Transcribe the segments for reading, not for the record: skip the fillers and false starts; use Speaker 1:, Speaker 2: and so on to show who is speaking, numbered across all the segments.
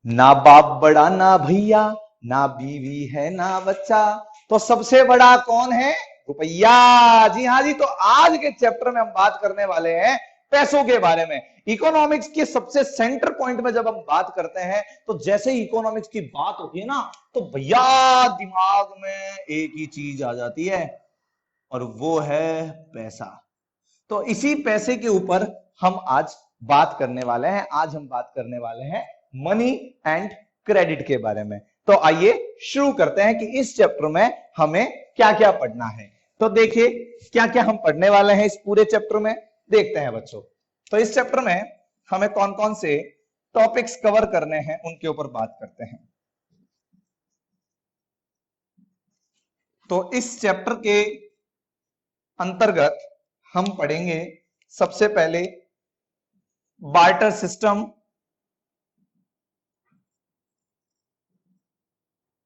Speaker 1: ना बाप बड़ा ना भैया, ना बीवी है ना बच्चा, तो सबसे बड़ा कौन है? रुपया। जी हाँ जी। तो आज के चैप्टर में हम बात करने वाले हैं पैसों के बारे में। इकोनॉमिक्स के सबसे सेंटर पॉइंट में जब हम बात करते हैं तो जैसे ही इकोनॉमिक्स की बात होती है ना, तो भैया दिमाग में एक ही चीज आ जाती है और वो है पैसा। तो इसी पैसे के ऊपर हम आज बात करने वाले हैं। आज हम बात करने वाले हैं मनी एंड क्रेडिट के बारे में। तो आइए शुरू करते हैं कि इस चैप्टर में हमें क्या क्या पढ़ना है। तो देखिए क्या क्या हम पढ़ने वाले हैं इस पूरे चैप्टर में, देखते हैं बच्चों। तो इस चैप्टर में हमें कौन कौन से टॉपिक्स कवर करने हैं उनके ऊपर बात करते हैं। तो इस चैप्टर के अंतर्गत हम पढ़ेंगे सबसे पहले बार्टर सिस्टम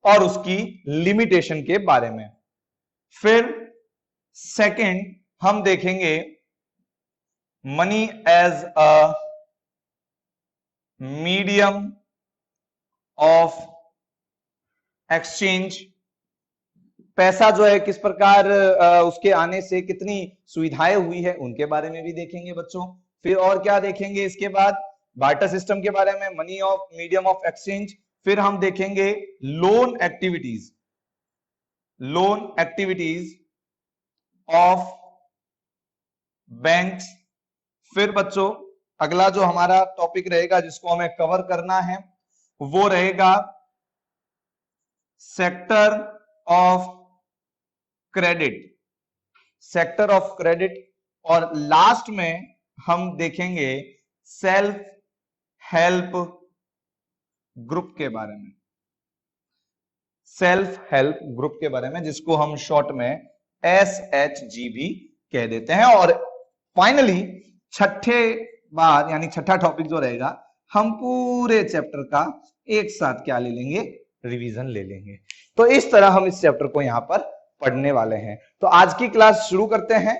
Speaker 1: और उसकी लिमिटेशन के बारे में। फिर सेकंड हम देखेंगे money as a medium of exchange. पैसा जो है किस प्रकार उसके आने से कितनी सुविधाएं हुई है उनके बारे में भी देखेंगे बच्चों। फिर और क्या देखेंगे इसके बाद? बार्टर सिस्टम के बारे में, money of medium of exchange. फिर हम देखेंगे लोन एक्टिविटीज ऑफ बैंक्स। फिर बच्चों अगला जो हमारा टॉपिक रहेगा जिसको हमें कवर करना है वो रहेगा सेक्टर ऑफ क्रेडिट। और लास्ट में हम देखेंगे सेल्फ हेल्प ग्रुप के बारे में, जिसको हम शॉर्ट में SHG भी कह देते हैं। और फाइनली छठे बार यानी छठा टॉपिक जो रहेगा, हम पूरे चैप्टर का एक साथ क्या ले लेंगे? रिवीजन ले लेंगे। तो इस तरह हम इस चैप्टर को यहां पर पढ़ने वाले हैं। तो आज की क्लास शुरू करते हैं।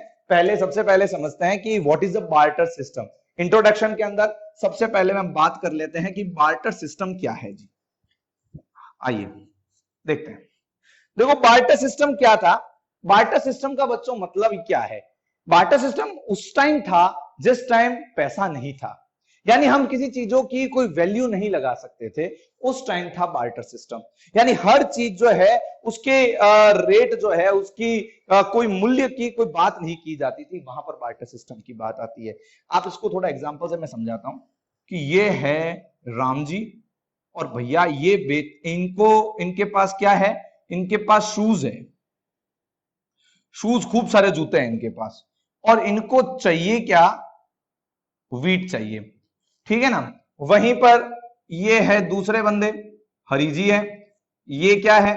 Speaker 1: सबसे पहले समझते हैं कि what is the barter system. Introduction के अंदर सबसे पहले हम बात कर लेते हैं कि बार्टर सिस्टम क्या है जी। आइए देखते हैं। देखो बार्टर सिस्टम क्या था। बार्टर सिस्टम का बच्चों मतलब क्या है? बार्टर सिस्टम उस टाइम था जिस टाइम पैसा नहीं था, यानी हम किसी चीजों की कोई वैल्यू नहीं लगा सकते थे, उस टाइम था बार्टर सिस्टम। यानी हर चीज जो है उसके रेट जो है उसकी कोई मूल्य की कोई बात नहीं की जाती थी, वहां पर बार्टर सिस्टम की बात आती है। आप इसको थोड़ा एग्जांपल से मैं समझाता हूं कि ये है राम जी और भैया ये इनके पास क्या है? इनके पास शूज है, खूब सारे जूते हैं इनके पास, और इनको चाहिए क्या? वीट चाहिए, ठीक है ना। वहीं पर ये है दूसरे बंदे, हरी जी है, ये क्या है?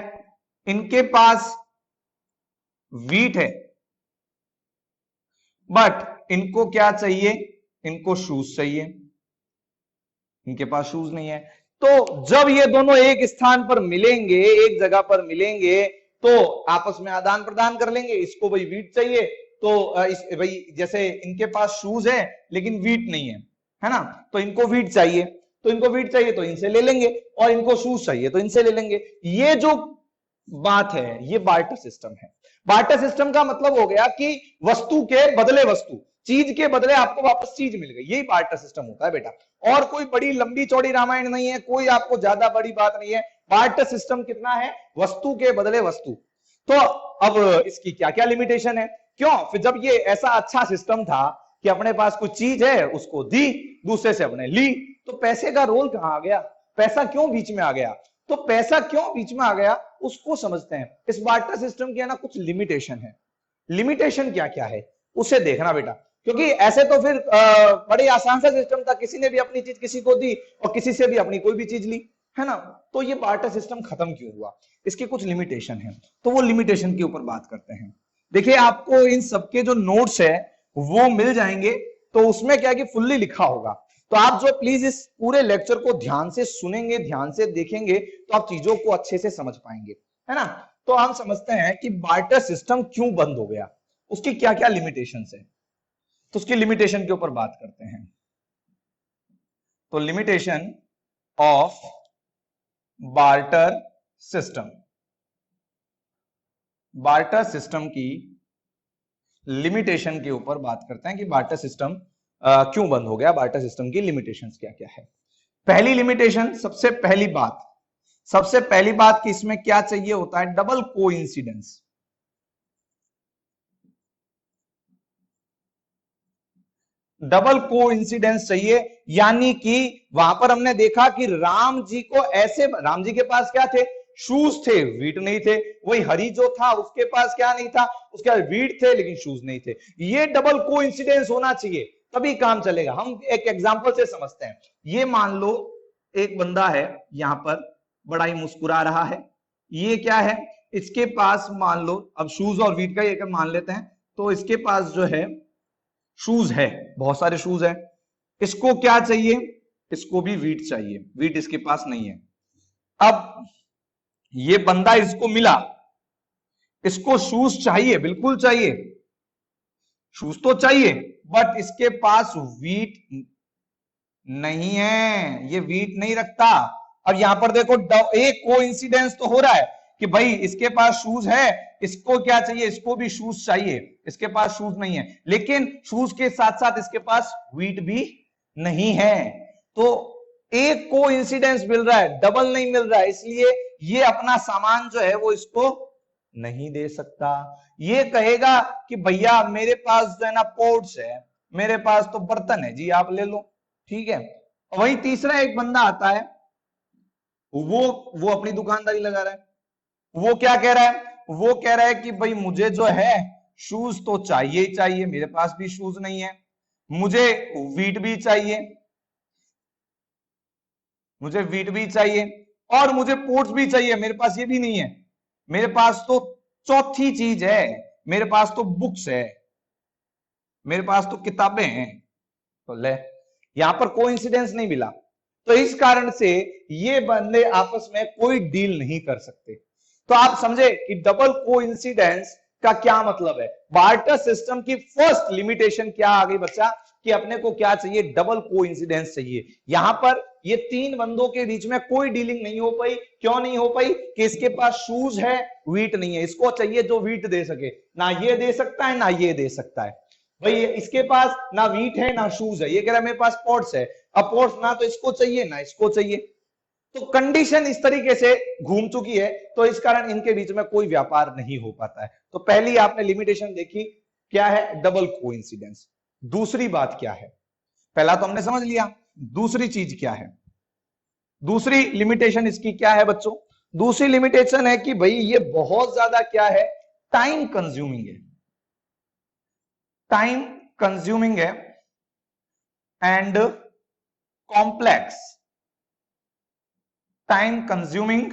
Speaker 1: इनके पास वीट है बट इनको क्या चाहिए? इनको शूज चाहिए, इनके पास शूज नहीं है। तो जब ये दोनों एक स्थान पर मिलेंगे, एक जगह पर मिलेंगे, तो आपस में आदान प्रदान कर लेंगे। इसको भाई वीट चाहिए तो भाई जैसे इनके पास शूज है लेकिन वीट नहीं है ना, तो इनको वीट चाहिए, तो इनसे ले लेंगे, और इनको शूज चाहिए तो इनसे ले लेंगे। ये जो बात है ये बार्टर सिस्टम है। बार्टर सिस्टम का मतलब हो गया कि वस्तु के बदले वस्तु, चीज के बदले आपको वापस चीज मिल गई, यही बार्टर सिस्टम होता है बेटा। और कोई बड़ी लंबी चौड़ी रामायण नहीं है, कोई आपको ज्यादा बड़ी बात नहीं है। बार्टर सिस्टम कितना है? वस्तु के बदले वस्तु। तो अब इसकी क्या क्या लिमिटेशन है? क्यों फिर जब ये ऐसा अच्छा सिस्टम था कि अपने पास कुछ चीज है उसको दी, दूसरे से अपने ली, तो पैसे का रोल कहां आ गया? पैसा क्यों बीच में आ गया? तो पैसा क्यों बीच में आ गया उसको समझते हैं। इस बार्टर सिस्टम के ना कुछ लिमिटेशन है। लिमिटेशन क्या क्या है उसे देखना बेटा, क्योंकि ऐसे तो फिर बड़े आसान सा सिस्टम था, किसी ने भी अपनी चीज किसी को दी और किसी से भी अपनी कोई भी चीज ली, है ना। तो ये बार्टर सिस्टम खत्म क्यों हुआ? इसके कुछ लिमिटेशन है, तो वो लिमिटेशन के ऊपर बात करते हैं। देखिए आपको इन सबके जो नोट्स है वो मिल जाएंगे, तो उसमें क्या है कि फुल्ली लिखा होगा। तो आप जो प्लीज इस पूरे लेक्चर को ध्यान से सुनेंगे, ध्यान से देखेंगे, तो आप चीजों को अच्छे से समझ पाएंगे, है ना। तो हम समझते हैं कि बार्टर सिस्टम क्यों बंद हो गया, उसकी क्या क्या लिमिटेशंस है। तो उसकी लिमिटेशन के ऊपर बात करते हैं। तो limitation of barter system. Barter system की लिमिटेशन के ऊपर बात करते हैं कि बार्टर सिस्टम क्यों बंद हो गया, बार्टर सिस्टम की लिमिटेशंस क्या क्या है। पहली लिमिटेशन, सबसे पहली बात कि इसमें क्या चाहिए होता है, डबल कोइंसिडेंस। डबल कोइंसिडेंस चाहिए, यानी कि वहां पर हमने देखा कि राम जी को ऐसे, राम जी के पास क्या थे, शूज थे, वीट नहीं थे। वही हरि जो था उसके पास क्या नहीं था, उसके पास वीट थे लेकिन शूज नहीं थे। ये डबल कोइंसिडेंस होना चाहिए तभी काम चलेगा। हम एक एग्जांपल से समझते हैं। ये मान लो एक बंदा है यहां पर, बड़ा ही मुस्कुरा रहा है, ये क्या है, इसके पास मान लो, अब शूज और वीट का एक मान लेते हैं, तो इसके पास जो है शूज है, बहुत सारे शूज है। इसको क्या चाहिए, इसको भी वीट चाहिए, वीट इसके पास नहीं है। अब ये बंदा इसको मिला, इसको शूज चाहिए, बिल्कुल चाहिए, शूज तो चाहिए, बट इसके पास वीट नहीं है, ये वीट नहीं रखता। अब यहां पर देखो एक कोइंसिडेंस तो हो रहा है कि भाई इसके पास शूज है, इसको क्या चाहिए, इसको भी शूज चाहिए, इसके पास शूज नहीं है, लेकिन शूज के साथ साथ इसके पास वीट भी नहीं है। तो एक कोइंसिडेंस मिल रहा है, डबल नहीं मिल रहा है, इसलिए ये अपना सामान जो है वो इसको नहीं दे सकता। ये कहेगा कि भैया मेरे पास जो है ना पोर्ट्स है, मेरे पास तो बर्तन है जी, आप ले लो, ठीक है। वही तीसरा एक बंदा आता है, वो अपनी दुकानदारी लगा रहा है, वो क्या कह रहा है, वो कह रहा है कि भाई मुझे जो है शूज तो चाहिए ही चाहिए, मेरे पास भी शूज नहीं है, मुझे वीट भी चाहिए, मुझे वीट भी चाहिए, और मुझे पोर्ट्स भी चाहिए, मेरे पास ये भी नहीं है, मेरे पास तो चौथी चीज है, मेरे पास तो बुक्स है, मेरे पास तो किताबें हैं। तो ले, यहां पर कोइंसिडेंस नहीं मिला, तो इस कारण से ये बंदे आपस में कोई डील नहीं कर सकते। तो आप समझे कि डबल कोइंसिडेंस का क्या मतलब है। बार्टर सिस्टम की फर्स्ट लिमिटेशन क्या आ गई बच्चा, कि अपने को क्या चाहिए, डबल कोइंसिडेंस चाहिए। यहां पर ये तीन बंदों के बीच में कोई डीलिंग नहीं हो पाई। क्यों नहीं हो पाई, कि इसके पास शूज है, वीट नहीं है, इसको चाहिए जो वीट दे सके, ना ये दे सकता है ना ये दे सकता है। भाई इसके पास ना वीट है ना शूज है, ये कह रहा है मेरे पास पोर्ट्स है, अब पोर्ट्स ना तो इसको चाहिए ना इसको चाहिए। तो कंडीशन इस तरीके से घूम चुकी है, तो इस कारण इनके बीच में कोई व्यापार नहीं हो पाता है। तो पहली आपने लिमिटेशन देखी, क्या है, डबल कोइंसिडेंस। दूसरी बात क्या है, पहला तो हमने समझ लिया, दूसरी चीज क्या है, दूसरी लिमिटेशन इसकी क्या है बच्चों, दूसरी लिमिटेशन है कि भाई ये बहुत ज्यादा क्या है, टाइम कंज्यूमिंग है, टाइम कंज्यूमिंग है and complex, time consuming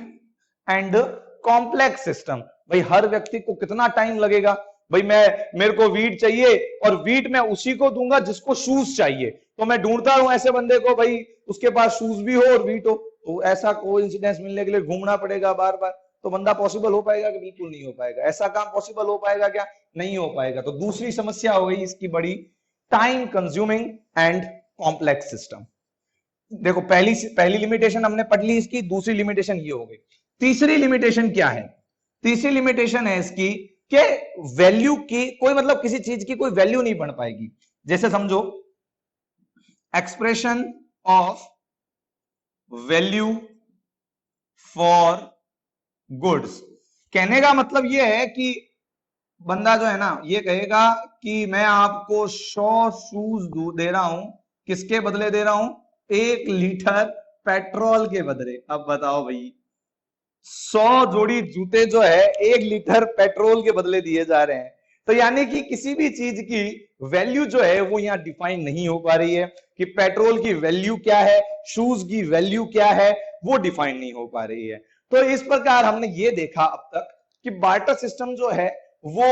Speaker 1: and complex system. भाई हर व्यक्ति को कितना टाइम लगेगा, भाई मेरे को वीट चाहिए और वीट मैं उसी को दूंगा जिसको शूज चाहिए, तो मैं ढूंढता हूं ऐसे बंदे को भाई उसके पास शूज भी हो और वीट हो, तो ऐसा कोइंसिडेंस मिलने के लिए घूमना पड़ेगा बार बार, तो बंदा पॉसिबल हो पाएगा कि बिल्कुल नहीं हो पाएगा, ऐसा काम पॉसिबल हो पाएगा क्या, नहीं हो पाएगा। तो दूसरी समस्या हो गई इसकी बड़ी, time consuming and complex system. देखो पहली लिमिटेशन हमने पढ़ ली इसकी, दूसरी लिमिटेशन ये हो गई। तीसरी लिमिटेशन क्या है, तीसरी लिमिटेशन है इसकी कि वैल्यू की कोई, मतलब किसी चीज की कोई वैल्यू नहीं बन पाएगी। जैसे समझो expression of value for goods, कहने का मतलब ये है कि बंदा जो है ना ये कहेगा कि मैं आपको 100 शूज दे रहा हूं, किसके बदले दे रहा हूं, 1 लीटर पेट्रोल के बदले। अब बताओ भाई 100 जोड़ी जूते जो है 1 लीटर पेट्रोल के बदले दिए जा रहे हैं। तो यानी कि किसी भी चीज की वैल्यू जो है वो यहां डिफाइन नहीं हो पा रही है कि पेट्रोल की वैल्यू क्या है, शूज की वैल्यू क्या है, वो डिफाइन नहीं हो पा रही है। तो इस प्रकार हमने ये देखा अब तक कि बार्टर सिस्टम जो है वो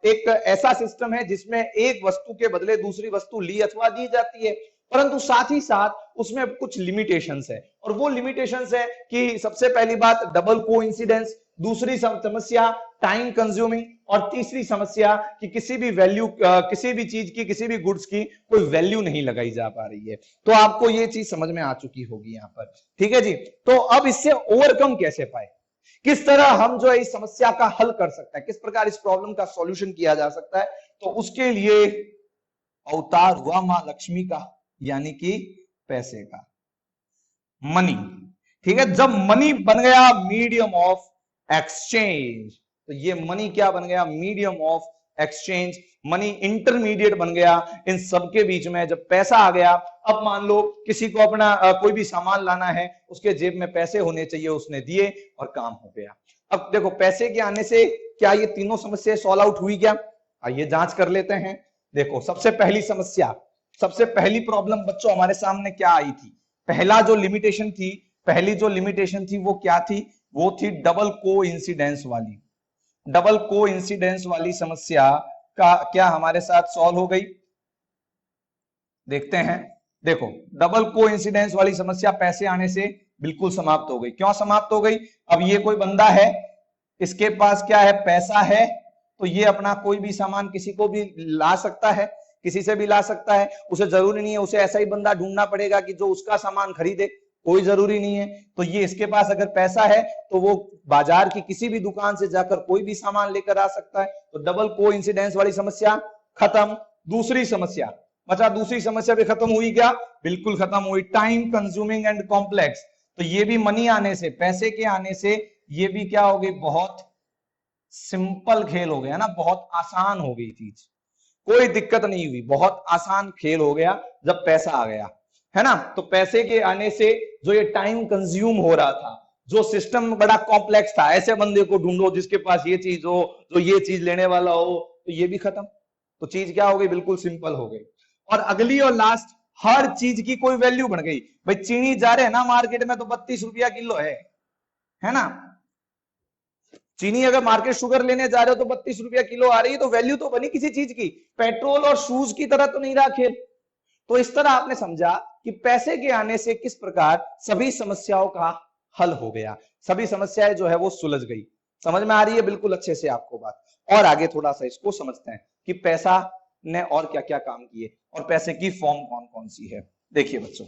Speaker 1: एक ऐसा सिस्टम है जिसमें एक वस्तु के बदले दूसरी वस्तु ली अथवा दी जाती है, परंतु साथ ही साथ उसमें कुछ लिमिटेशंस है। और वो लिमिटेशंस है कि सबसे पहली बात डबल कोइंसिडेंस, दूसरी समस्या टाइम कंज्यूमिंग, और तीसरी समस्या कि किसी भी वैल्यू, किसी भी चीज की, किसी भी गुड्स की कोई वैल्यू नहीं लगाई जा पा रही है। तो आपको ये चीज समझ में आ चुकी होगी यहां पर, ठीक है जी। तो अब इससे ओवरकम कैसे पाए, किस तरह हम जो है इस समस्या का हल कर सकते हैं, किस प्रकार इस प्रॉब्लम का सॉल्यूशन किया जा सकता है, तो उसके लिए अवतार हुआ मां लक्ष्मी का, यानी कि पैसे का, मनी। ठीक है, जब मनी बन गया मीडियम ऑफ एक्सचेंज, तो ये मनी क्या बन गया, medium of exchange, money intermediate बन गया इन सबके बीच में। जब पैसा आ गया, अब मान लो किसी को अपना कोई भी सामान लाना है, उसके जेब में पैसे होने चाहिए, उसने दिए और काम हो गया। अब देखो पैसे के आने से क्या ये तीनों समस्या सॉल्व आउट हुई क्या, आइए जांच कर लेते हैं। देखो सबसे पहली समस्या, सबसे पहली प्रॉब्लम बच्चों हमारे सामने क्या आई थी, पहला जो लिमिटेशन थी, पहली जो लिमिटेशन थी वो क्या थी, वो थी डबल को इंसिडेंस वाली। डबल को इंसिडेंस वाली समस्या का क्या हमारे साथ सॉल्व हो गई, देखते हैं। देखो डबल को इंसिडेंस वाली समस्या पैसे आने से बिल्कुल समाप्त हो गई। क्यों समाप्त हो गई, अब ये कोई बंदा है, इसके पास क्या है, पैसा है, तो ये अपना कोई भी सामान किसी को भी ला सकता है, किसी से भी ला सकता है, उसे जरूरी नहीं है, उसे ऐसा ही बंदा ढूंढना पड़ेगा कि जो उसका सामान खरीदे, कोई जरूरी नहीं है। तो ये इसके पास अगर पैसा है तो वो बाजार की किसी भी दुकान से जाकर कोई भी सामान लेकर आ सकता है। तो डबल को इंसिडेंस वाली समस्या खत्म। दूसरी समस्या बचा, दूसरी समस्या भी खत्म हुई क्या, बिल्कुल खत्म हुई, टाइम कंज्यूमिंग एंड कॉम्प्लेक्स। तो ये भी मनी आने से, पैसे के आने से ये भी क्या हो गई, बहुत सिंपल खेल हो गया ना, बहुत आसान हो गई चीज, कोई दिक्कत नहीं हुई, बहुत आसान खेल हो गया जब पैसा आ गया, है ना। तो पैसे के आने से जो ये टाइम कंज्यूम हो रहा था, जो सिस्टम बड़ा कॉम्प्लेक्स था, ऐसे बंदे को ढूंढो जिसके पास ये चीज हो, जो ये चीज लेने वाला हो, तो ये भी खत्म। तो चीज क्या हो गई, बिल्कुल सिंपल हो गई। और अगली और लास्ट, हर चीज की कोई वैल्यू बढ़ गई। भाई चीनी जा रहे हैं ना मार्केट में तो 32 रुपया किलो है ना। चीनी अगर मार्केट शुगर लेने जा रहे हो तो 32 रुपया किलो आ रही है, तो वैल्यू तो बनी किसी चीज की, पेट्रोल और शूज की तरह तो नहीं रहा खेल। तो इस तरह आपने समझा कि पैसे के आने से किस प्रकार सभी समस्याओं का हल हो गया, सभी समस्याएं जो है वो सुलझ गई। समझ में आ रही है बिल्कुल अच्छे से आपको बात। और आगे थोड़ा सा इसको समझते हैं कि पैसा ने और क्या क्या काम किए और पैसे की फॉर्म कौन कौन सी है। देखिए बच्चों,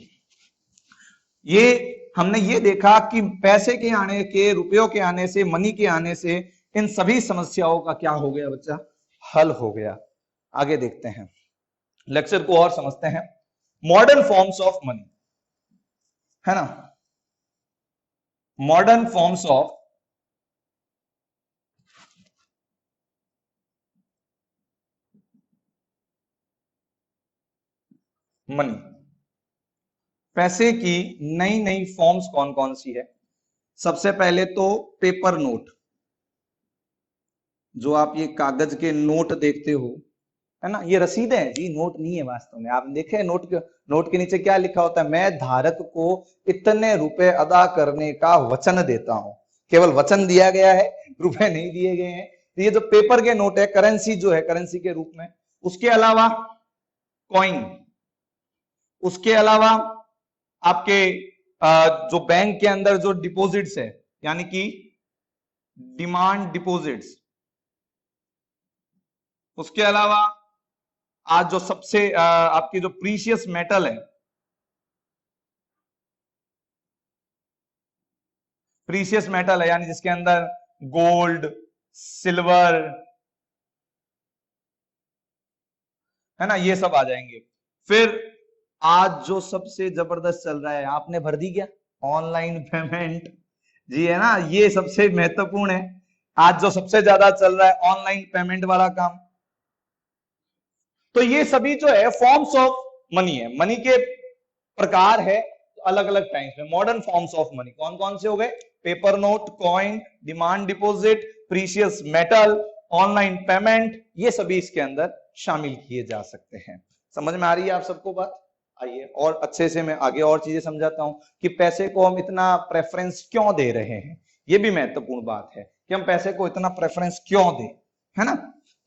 Speaker 1: ये हमने ये देखा कि पैसे के आने के, रुपयों के आने से, मनी के आने से इन सभी समस्याओं का क्या हो गया बच्चा, हल हो गया। आगे देखते हैं, लेक्चर को और समझते हैं। मॉडर्न फॉर्म्स ऑफ मनी, है ना, मॉडर्न फॉर्म्स ऑफ मनी, पैसे की नई नई फॉर्म्स कौन कौन सी है। सबसे पहले तो पेपर नोट, जो आप ये कागज के नोट देखते हो, है ना, ये रसीदें हैं जी, नोट नहीं है वास्तव में। आप देखें नोट के नीचे क्या लिखा होता है, मैं धारक को इतने रुपए अदा करने का वचन देता हूं। केवल वचन दिया गया है, रुपए नहीं दिए गए हैं। तो ये जो पेपर के नोट है, करेंसी जो है, करेंसी के रूप में। उसके अलावा कॉइन, उसके अलावा आपके जो बैंक के अंदर जो डिपॉजिट्स है, यानी कि डिमांड डिपॉजिट्स। उसके अलावा आज जो सबसे आपकी जो प्रीशियस मेटल है, प्रीशियस मेटल है यानी जिसके अंदर गोल्ड, सिल्वर, है ना, ये सब आ जाएंगे। फिर आज जो सबसे जबरदस्त चल रहा है, आपने भर दी क्या, ऑनलाइन पेमेंट जी, है ना, ये सबसे महत्वपूर्ण है। आज जो सबसे ज्यादा चल रहा है ऑनलाइन पेमेंट वाला काम। तो ये सभी जो है फॉर्म्स ऑफ मनी है, मनी के प्रकार है अलग अलग टाइम्स में। मॉडर्न फॉर्म्स ऑफ मनी कौन कौन से हो गए, paper note, coin, demand deposit, precious metal, online payment, ये सभी इसके अंदर शामिल किए जा सकते हैं। समझ में आ रही है आप सबको बात। आइए और अच्छे से मैं आगे और चीजें समझाता हूं कि पैसे को हम इतना प्रेफरेंस क्यों दे रहे हैं। ये भी महत्वपूर्ण बात है कि हम पैसे को इतना प्रेफरेंस क्यों दें, है ना।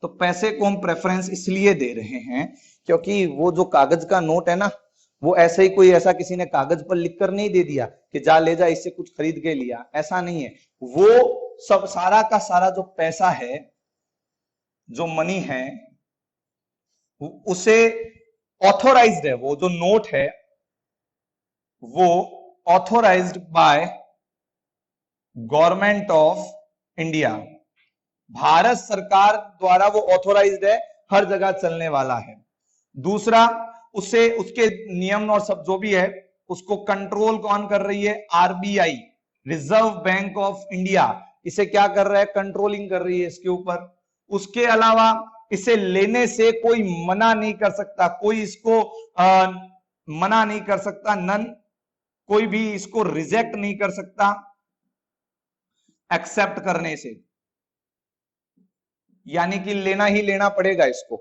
Speaker 1: तो पैसे को हम प्रेफरेंस इसलिए दे रहे हैं क्योंकि वो जो कागज का नोट है ना, वो ऐसे ही कोई ऐसा किसी ने कागज पर लिखकर नहीं दे दिया कि जा ले जा इससे कुछ खरीद के लिया, ऐसा नहीं है। वो सब सारा का सारा जो पैसा है जो मनी है उसे ऑथोराइज्ड है, वो जो नोट है वो authorised by government of India, Bharat सरकार द्वारा वो ऑथोराइज्ड है, हर जगह चलने वाला है। दूसरा, उसे उसके नियम और सब जो भी है उसको कंट्रोल कौन कर रही है? RBI, reserve bank of India, इसे क्या कर रहा है? कंट्रोलिंग कर रही है इसके ऊपर। उसके अलावा इसे लेने से कोई मना नहीं कर सकता, कोई इसको मना नहीं कर सकता, नन कोई भी इसको रिजेक्ट नहीं कर सकता एक्सेप्ट करने से, यानी कि लेना ही लेना पड़ेगा इसको,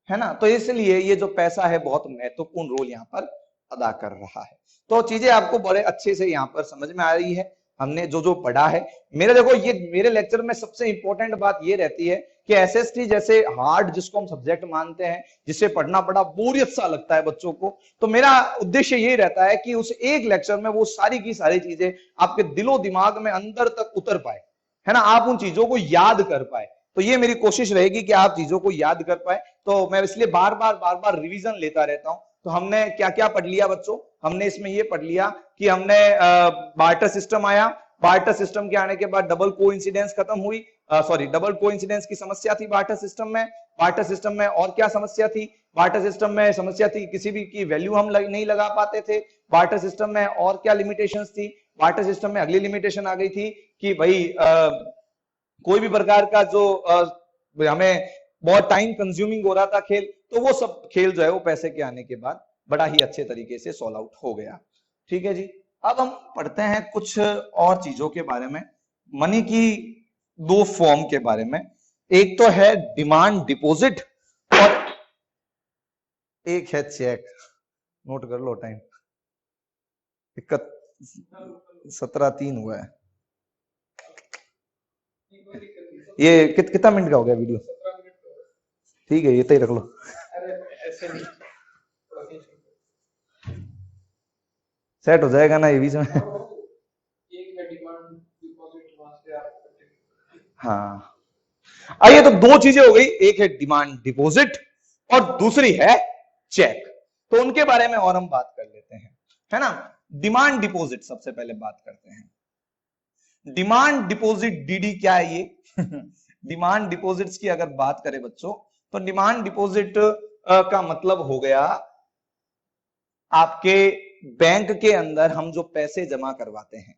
Speaker 1: है ना। तो इसलिए ये जो पैसा है बहुत महत्वपूर्ण रोल यहां पर अदा कर रहा है। तो चीजें आपको बड़े अच्छे से यहां पर समझ में आ रही है, हमने जो जो पढ़ा है। मेरे देखो ये मेरे लेक्चर में सबसे इंपॉर्टेंट बात ये रहती है कि एसएसटी जैसे हार्ड जिसको हम सब्जेक्ट मानते हैं, जिसे पढ़ना बड़ा बोरियत सा लगता है बच्चों को, तो मेरा उद्देश्य यही रहता है कि उस एक लेक्चर में वो सारी की सारी चीजें आपके दिलो दिमाग में अंदर तक उतर पाए, है ना, आप उन चीजों को याद कर पाए। तो ये मेरी कोशिश रहेगी कि आप चीजों को याद कर पाए। तो मैं इसलिए बार बार रिवीजन लेता रहता हूं। तो हमने क्या क्या पढ़ लिया बच्चों? हमने इसमें ये पढ़ लिया कि हमने बार्टर सिस्टम आया, बार्टर सिस्टम के आने के बाद डबल कोइंसिडेंस खत्म हुई, सॉरी डबल कोइंसिडेंस की समस्या थी बार्टर सिस्टम में। बार्टर सिस्टम में और क्या समस्या थी? बार्टर सिस्टम में समस्या थी किसी भी की वैल्यू हम नहीं लगा पाते थे। बार्टर सिस्टम में और क्या लिमिटेशंस थी? बार्टर सिस्टम में अगली लिमिटेशन आ गई थी कि भाई कोई भी प्रकार का जो हमें बहुत टाइम कंज्यूमिंग हो रहा था खेल, तो वो सब खेल जो है वो पैसे के आने के बाद बड़ा ही अच्छे तरीके से सॉल्व आउट हो गया। ठीक है जी। अब हम पढ़ते हैं कुछ और चीजों के बारे में, मनी की दो फॉर्म के बारे में। एक तो है डिमांड डिपॉजिट और एक है चेक। नोट कर लो टाइम, 17:03 हुआ है। ये कितना मिनट का हो गया वीडियो? ठीक है, ये तो ही रख लो। सेट हो जाएगा ना ये बीच में। हाँ, आइए, तो दो चीजें हो गई, एक है डिमांड डिपॉजिट और दूसरी है चेक। तो उनके बारे में और हम बात कर लेते हैं, है ना। डिमांड डिपॉजिट सबसे पहले बात करते हैं। डिमांड डिपॉजिट डीडी क्या है ये? डिमांड डिपॉजिट्स की अगर बात करें बच्चों, तो डिमांड डिपॉजिट का मतलब हो गया आपके बैंक के अंदर हम जो पैसे जमा करवाते हैं,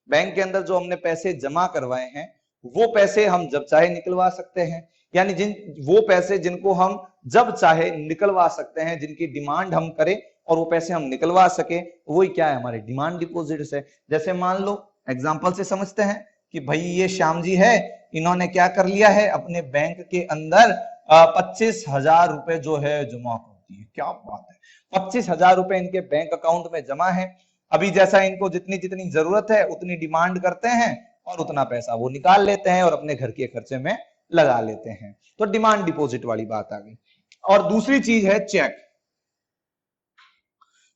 Speaker 1: बैंक के अंदर जो हमने पैसे जमा करवाए हैं वो पैसे हम जब चाहे निकलवा सकते हैं, यानी वो पैसे जिनको हम जब चाहे निकलवा सकते हैं, जिनकी डिमांड हम करें और वो पैसे हम निकलवा सके, वही क्या है? हमारे डिमांड डिपॉजिट्स है। जैसे मान लो एग्जांपल से समझते हैं कि भाई ये श्याम जी है, इन्होंने क्या कर लिया है, अपने बैंक के अंदर 25,000 रुपए जो है जमा कर दिए। क्या बात है, 25,000 रुपए इनके बैंक अकाउंट में जमा है। अभी जैसा इनको जितनी जितनी जरूरत है उतनी डिमांड करते हैं और उतना पैसा वो निकाल लेते हैं और अपने घर के खर्चे में लगा लेते हैं। तो डिमांड डिपॉजिट वाली बात आ गई। और दूसरी चीज है चेक।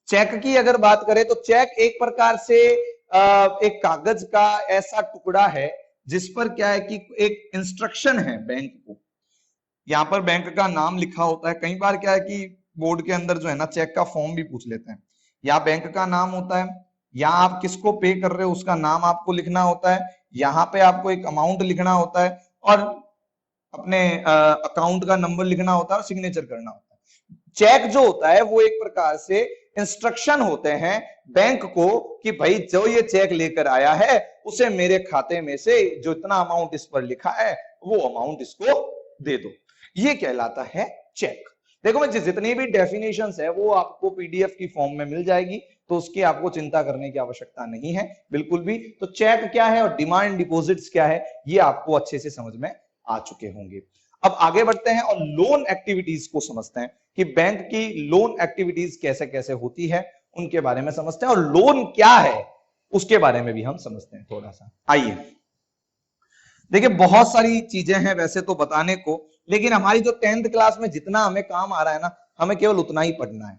Speaker 1: चेक की अगर बात करें तो चेक एक प्रकार से एक कागज का ऐसा टुकड़ा है जिस पर क्या है कि एक इंस्ट्रक्शन है बैंक को, यहां पर बैंक का नाम लिखा होता है। कई बार क्या है कि बोर्ड के अंदर जो है ना चेक का फॉर्म भी पूछ लेते हैं, या बैंक का नाम होता है, या आप किसको पे कर रहे हो उसका नाम आपको लिखना होता है, यहाँ पे आपको एक अमाउंट लिखना होता है और अपने अकाउंट का नंबर लिखना होता है और सिग्नेचर करना होता है। चेक जो होता है वो एक प्रकार से इंस्ट्रक्शन होते हैं बैंक को कि भाई जो ये चेक लेकर आया है उसे मेरे खाते में से जो इतना अमाउंट इस पर लिखा है वो अमाउंट इसको दे दो। ये कहलाता है चेक। देखो मैं जितनी भी डेफिनेशंस है वो आपको पीडीएफ की फॉर्म में मिल जाएगी, तो उसकी आपको चिंता करने की आवश्यकता नहीं है बिल्कुल भी। तो चेक क्या है और डिमांड डिपॉजिट्स क्या है ये आपको अच्छे से समझ में आ चुके होंगे। अब आगे बढ़ते हैं और लोन एक्टिविटीज को समझते हैं कि बैंक की लोन एक्टिविटीज कैसे कैसे होती है, उनके बारे में समझते हैं, और लोन क्या है उसके बारे में भी हम समझते हैं थोड़ा सा। आइए देखिए, बहुत सारी चीजें हैं वैसे तो बताने को, लेकिन हमारी जो 10th क्लास में जितना हमें काम आ रहा है ना, हमें केवल उतना ही पढ़ना है।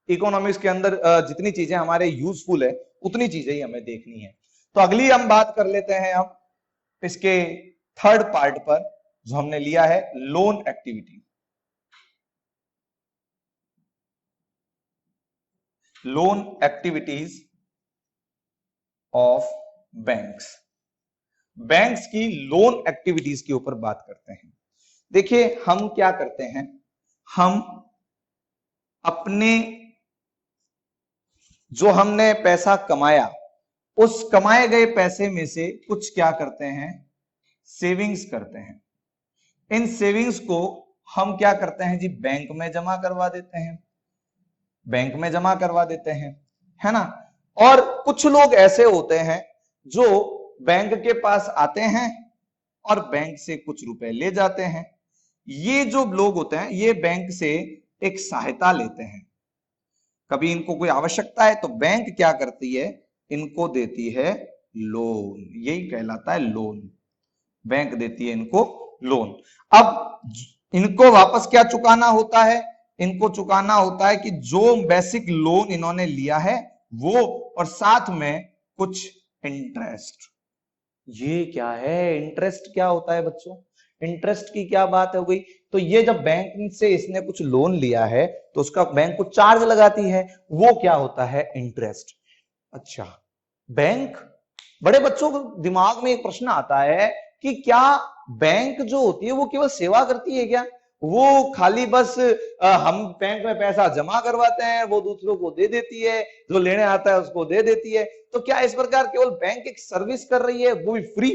Speaker 1: इकोनॉमिक्स के अंदर जितनी चीजें हमारे यूजफुल है उतनी चीजें ही हमें देखनी है। तो अगली हम बात कर लेते हैं हम इसके थर्ड पार्ट पर, जो हमने लिया है loan activity, loan activities of banks, banks की लोन एक्टिविटीज के ऊपर बात करते हैं। देखिए हम क्या करते हैं, हम अपने जो हमने पैसा कमाया उस कमाए गए पैसे में से कुछ क्या करते हैं, सेविंग्स करते हैं। इन सेविंग्स को हम क्या करते हैं जी, बैंक में जमा करवा देते हैं, बैंक में जमा करवा देते हैं, है ना। और कुछ लोग ऐसे होते हैं जो बैंक के पास आते हैं और बैंक से कुछ रुपए ले जाते हैं। ये जो लोग होते हैं ये बैंक से एक सहायता लेते हैं, कभी इनको कोई आवश्यकता है तो बैंक क्या करती है, इनको देती है लोन, यही कहलाता है लोन, बैंक देती है इनको लोन। अब इनको वापस क्या चुकाना होता है, इनको चुकाना होता है कि जो बेसिक लोन इन्होंने लिया है वो, और साथ में कुछ इंटरेस्ट। ये क्या है, इंटरेस्ट क्या होता है बच्चों, इंटरेस्ट की क्या बात हो गई। तो ये जब बैंक से इसने कुछ लोन लिया है तो उसका बैंक कुछ चार्ज लगाती है, वो क्या होता है, इंटरेस्ट। अच्छा, बैंक, बड़े बच्चों को दिमाग में एक प्रश्न आता है कि क्या बैंक जो होती है वो केवल सेवा करती है क्या, वो खाली बस हम बैंक में पैसा जमा करवाते हैं, वो दूसरों को दे देती है, जो लेने आता है उसको दे देती है, तो क्या इस प्रकार केवल बैंक एक सर्विस कर रही है, वो भी फ्री,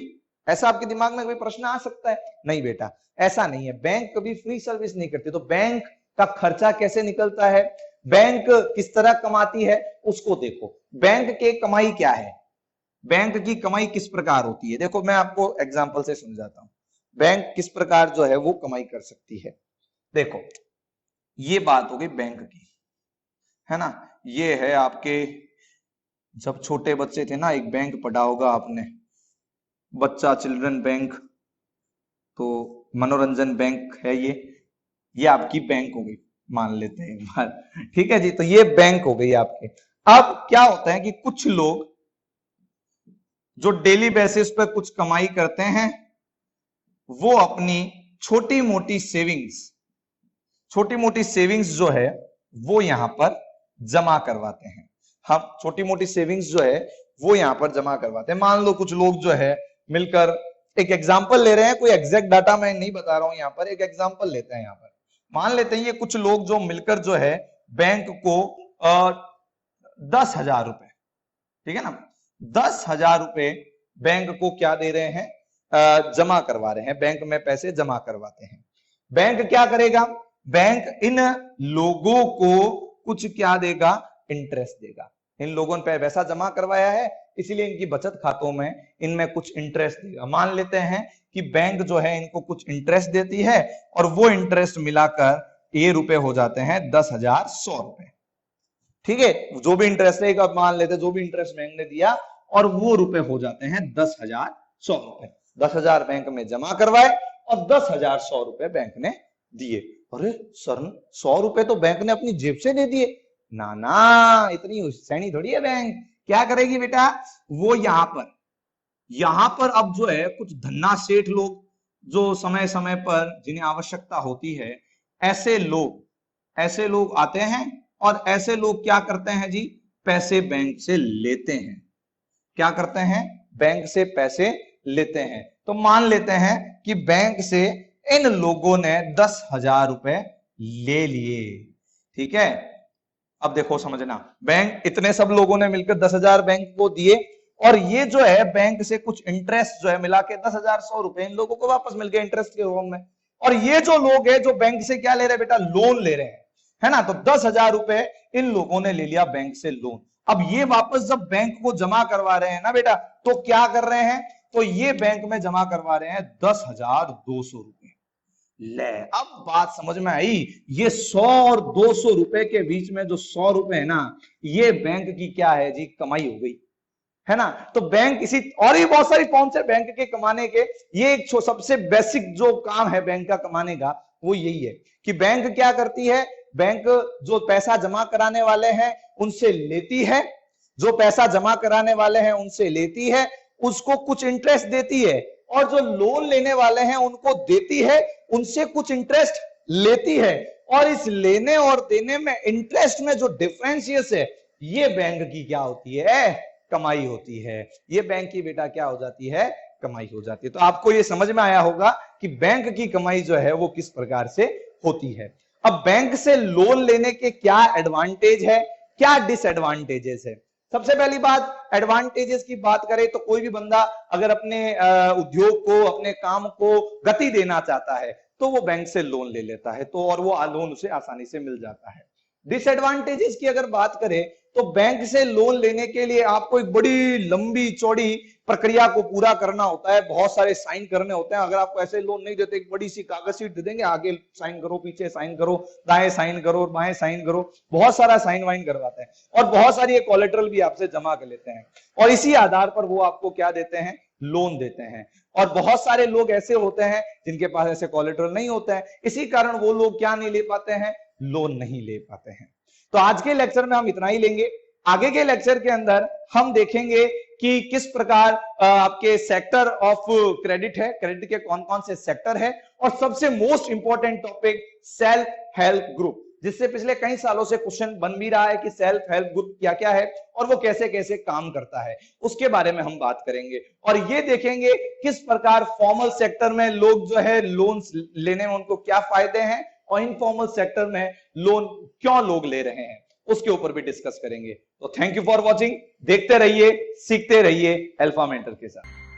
Speaker 1: ऐसा आपके दिमाग में कोई प्रश्न आ सकता है। नहीं बेटा, ऐसा नहीं है, बैंक कभी फ्री सर्विस नहीं करती। तो बैंक का खर्चा कैसे निकलता है, बैंक किस तरह कमाती है उसको देखो। बैंक की कमाई क्या है, बैंक की कमाई किस प्रकार होती है, देखो मैं आपको एग्जांपल से समझाता हूं बैंक किस प्रकार जो है वो कमाई कर सकती है। देखो ये बात हो गई बैंक की, है ना। ये है आपके, जब छोटे बच्चे थे ना, एक बैंक पढ़ा होगा आपने, बच्चा चिल्ड्रन बैंक, तो मनोरंजन बैंक है ये आपकी बैंक हो गई, मान लेते हैं एक बार, ठीक है जी। तो ये बैंक हो गई आपके। अब क्या होता है कि कुछ लोग जो डेली बेसिस पर कुछ कमाई करते हैं वो अपनी छोटी मोटी सेविंग्स जो है वो यहां पर जमा करवाते हैं। हम छोटी मोटी सेविंग्स जो है वो यहां पर जमा करवाते हैं। मान लो कुछ लोग जो है मिलकर, एक एग्जांपल ले रहे हैं, कोई एग्जैक्ट डाटा मैं नहीं बता रहा हूं, यहां पर एक एग्जांपल लेते हैं। यहां पर मान लेते हैं ये कुछ लोग जो मिलकर जो है बैंक को 10,000 रुपए, ठीक है ना, 10,000 रुपए बैंक को क्या दे रहे हैं, जमा करवा रहे हैं, बैंक में पैसे जमा करवाते हैं। बैंक क्या करेगा, बैंक इन लोगों को कुछ क्या देगा, इंटरेस्ट देगा। इन लोगों ने पैसा जमा करवाया है इसीलिए इनकी बचत खातों में इनमें कुछ इंटरेस्ट देगा। मान लेते हैं कि बैंक जो है इनको कुछ इंटरेस्ट देती है और वो इंटरेस्ट मिलाकर ये रुपए हो जाते हैं 10,100 रुपए, ठीक है। जो भी इंटरेस्ट है, मान लेते जो भी इंटरेस्ट बैंक ने दिया और वो रुपए हो जाते हैं 10,100 रुपए। 10,000 बैंक में जमा करवाए और 10,100 रुपए बैंक ने दिए। अरे सर 100 रुपए तो बैंक ने अपनी जेब से दे दिए, ना ना, इतनी सैनी थोड़ी है बैंक। क्या करेगी बेटा, वो यहां पर अब जो है कुछ धन्ना सेठ लोग जो समय समय पर जिन्हें आवश्यकता होती है, ऐसे लोग आते हैं और ऐसे लोग क्या करते हैं जी, पैसे बैंक से लेते हैं। क्या करते हैं, बैंक से पैसे लेते हैं। तो मान लेते हैं कि बैंक से इन लोगों ने 10,000 रुपए ले लिए, ठीक है। अब देखो समझना, बैंक, इतने सब लोगों ने मिलकर 10,000 बैंक को दिए और ये जो है बैंक से कुछ इंटरेस्ट जो है मिला के 10,100 रुपए इन लोगों को वापस मिल गए इंटरेस्ट के रूप में। और ये जो लोग हैं जो बैंक से क्या ले रहे हैं बेटा, लोन ले रहे हैं, है ना। तो 10,000 रुपए इन लोगों ने ले लिया बैंक से लोन। अब ये वापस जब बैंक को जमा करवा रहे हैं ना बेटा, तो क्या कर रहे हैं, तो ये बैंक में जमा करवा रहे हैं 10,200 रुपए। ले, अब बात समझ में आई। ये 100 और 200 रुपए के बीच में जो 100 रुपए है ना, ये बैंक की क्या है जी, कमाई हो गई, है ना। तो बैंक इसी, और भी बहुत सारी फॉर्म्स है बैंक के कमाने के, ये एक सबसे बेसिक जो काम है बैंक का कमाने का वो यही है कि बैंक क्या करती है, बैंक जो पैसा जमा कराने वाले हैं उनसे लेती है, जो पैसा जमा कराने वाले हैं उनसे लेती है, उसको कुछ इंटरेस्ट देती है और जो लोन लेने वाले हैं उनको देती है, उनसे कुछ इंटरेस्ट लेती है, और इस लेने और देने में इंटरेस्ट में जो डिफरेंशियस है, ये बैंक की क्या होती है? कमाई होती है। ये बैंक की बेटा क्या हो जाती है? कमाई हो जाती है। तो आपको ये समझ में आया होगा कि बैंक की कमाई जो है वो किस प्रकार से होती है। अब बैंक से लोन लेने के क्या एडवांटेज है, क्या डिसएडवांटेजेस है? सबसे पहली बात, एडवांटेजेस की बात करें तो कोई भी बंदा अगर अपने उद्योग को, अपने काम को गति देना चाहता है तो वो बैंक से लोन ले लेता है, तो और वो लोन उसे आसानी से मिल जाता है। डिसएडवांटेजेस की अगर बात करें तो बैंक से लोन लेने के लिए आपको एक बड़ी लंबी चौड़ी प्रक्रिया को पूरा करना होता है, बहुत सारे साइन करने होते हैं। अगर आपको ऐसे लोन नहीं देते, एक बड़ी सी कागज शीट दे देंगे, आगे साइन करो, पीछे साइन करो, दाएं साइन करो, बाएं साइन करो, बहुत सारा साइन वाइन करवाते हैं और बहुत सारी कोलेटरल भी आपसे जमा कर लेते हैं, और इसी आधार पर वो आपको क्या देते हैं? लोन देते हैं। और बहुत सारे लोग ऐसे होते हैं जिनके पास ऐसे कोलेटरल नहीं होता है, इसी कारण वो लोग क्या नहीं ले पाते हैं? लोन नहीं ले पाते हैं। तो आज के लेक्चर में हम इतना ही लेंगे। आगे के लेक्चर के अंदर हम देखेंगे कि किस प्रकार आपके सेक्टर ऑफ क्रेडिट है, क्रेडिट के कौन कौन से सेक्टर है, और सबसे most important topic self help group, जिससे पिछले कई सालों से क्वेश्चन बन भी रहा है कि सेल्फ हेल्प ग्रुप क्या क्या है और वो कैसे कैसे काम करता है, उसके बारे में हम बात करेंगे। और ये देखेंगे किस प्रकार फॉर्मल सेक्टर में लोग जो है लोन लेने में उनको क्या फायदे हैं, और इनफॉर्मल सेक्टर में लोन क्यों लोग ले रहे हैं, उसके ऊपर भी डिस्कस करेंगे। तो थैंक यू फॉर वॉचिंग, देखते रहिए, सीखते रहिए अल्फा मेंटर के साथ।